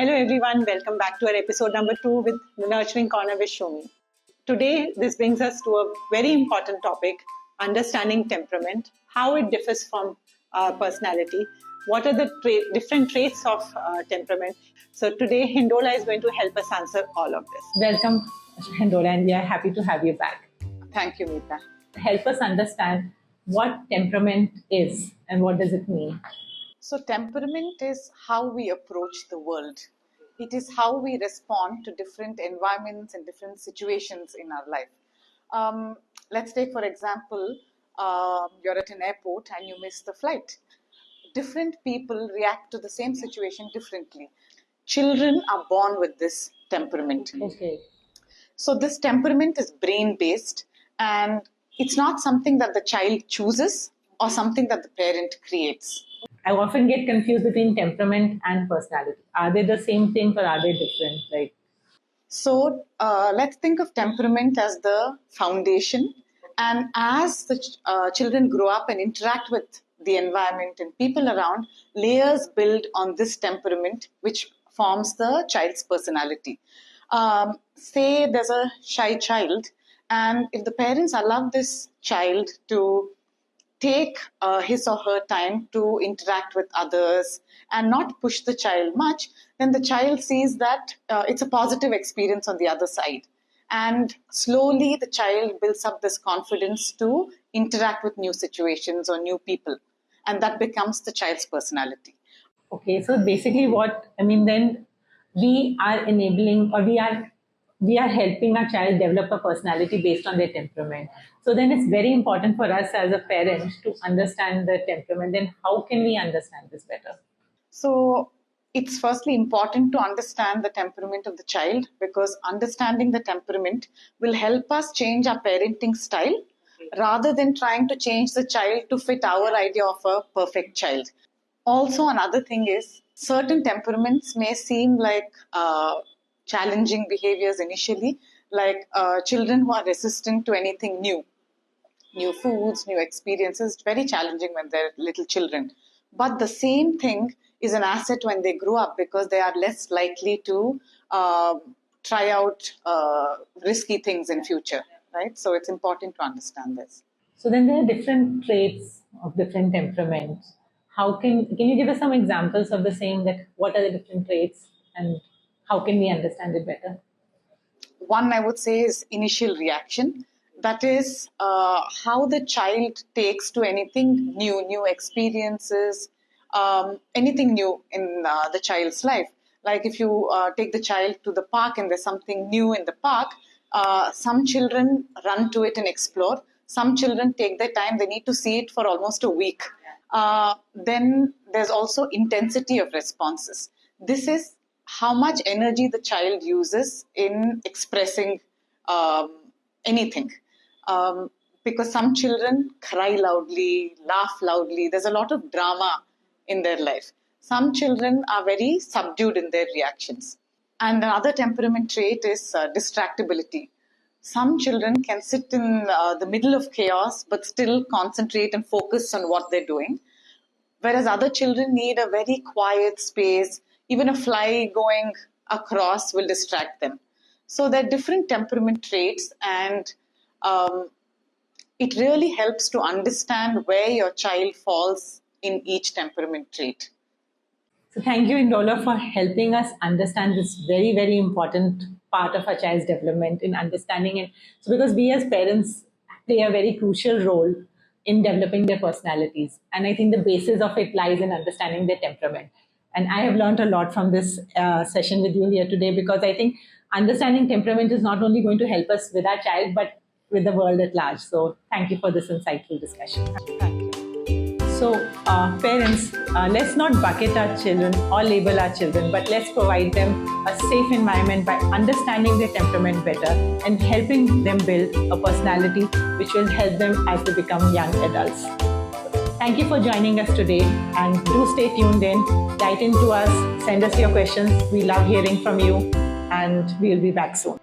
Hello everyone, welcome back to our episode number 2 with the Nurturing Corner with Shumee. Today, this brings us to a very important topic, understanding temperament, how it differs from personality, what are the different traits of temperament. So today, Hindola is going to help us answer all of this. Welcome, Hindola, and we are happy to have you back. Thank you, Meeta. Help us understand what temperament is and what does it mean. So, temperament is how we approach the world. It is how we respond to different environments and different situations in our life. Let's take, for example, you're at an airport and you miss the flight. Different people react to the same situation differently. Children are born with this temperament. Okay. So, this temperament is brain-based, and it's not something that the child chooses or something that the parent creates. I often get confused between temperament and personality. Are they the same thing or are they different? So let's think of temperament as the foundation. And as the children grow up and interact with the environment and people around, layers build on this temperament, which forms the child's personality. Say there's a shy child, and if the parents allow this child to take his or her time to interact with others and not push the child much, then the child sees that it's a positive experience on the other side. And slowly the child builds up this confidence to interact with new situations or new people. And that becomes the child's personality. Okay, so basically then we are enabling or we are helping our child develop a personality based on their temperament. So then it's very important for us as a parent to understand the temperament. Then how can we understand this better? So it's firstly important to understand the temperament of the child, because understanding the temperament will help us change our parenting style rather than trying to change the child to fit our idea of a perfect child. Also, another thing is certain temperaments may seem like challenging behaviors initially, like children who are resistant to anything new foods, new experiences. It's very challenging when they're little children. But the same thing is an asset when they grow up, because they are less likely to try out risky things in future, right? So it's important to understand this. So then there are different traits of different temperaments. Can you give us some examples of the same, that what are the different traits and how can we understand it better? One, I would say, is initial reaction. That is how the child takes to anything new experiences, anything new in the child's life. Like if you take the child to the park and there's something new in the park, some children run to it and explore. Some children take their time, they need to see it for almost a week. Then there's also intensity of responses. This is how much energy the child uses in expressing anything. Because some children cry loudly, laugh loudly. There's a lot of drama in their life. Some children are very subdued in their reactions. And another temperament trait is distractibility. Some children can sit in the middle of chaos but still concentrate and focus on what they're doing. Whereas other children need a very quiet space. Even a fly going across will distract them. So there are different temperament traits, and it really helps to understand where your child falls in each temperament trait. So thank you, Hindola, for helping us understand this very, very important part of our child's development in understanding it. So because we as parents play a very crucial role in developing their personalities. And I think the basis of it lies in understanding their temperament. And I have learned a lot from this session with you here today, because I think understanding temperament is not only going to help us with our child, but with the world at large. So thank you for this insightful discussion. Thank you. So parents, let's not bucket our children or label our children, but let's provide them a safe environment by understanding their temperament better and helping them build a personality which will help them as they become young adults. Thank you for joining us today, and do stay tuned in. Write in to us, send us your questions. We love hearing from you, and we'll be back soon.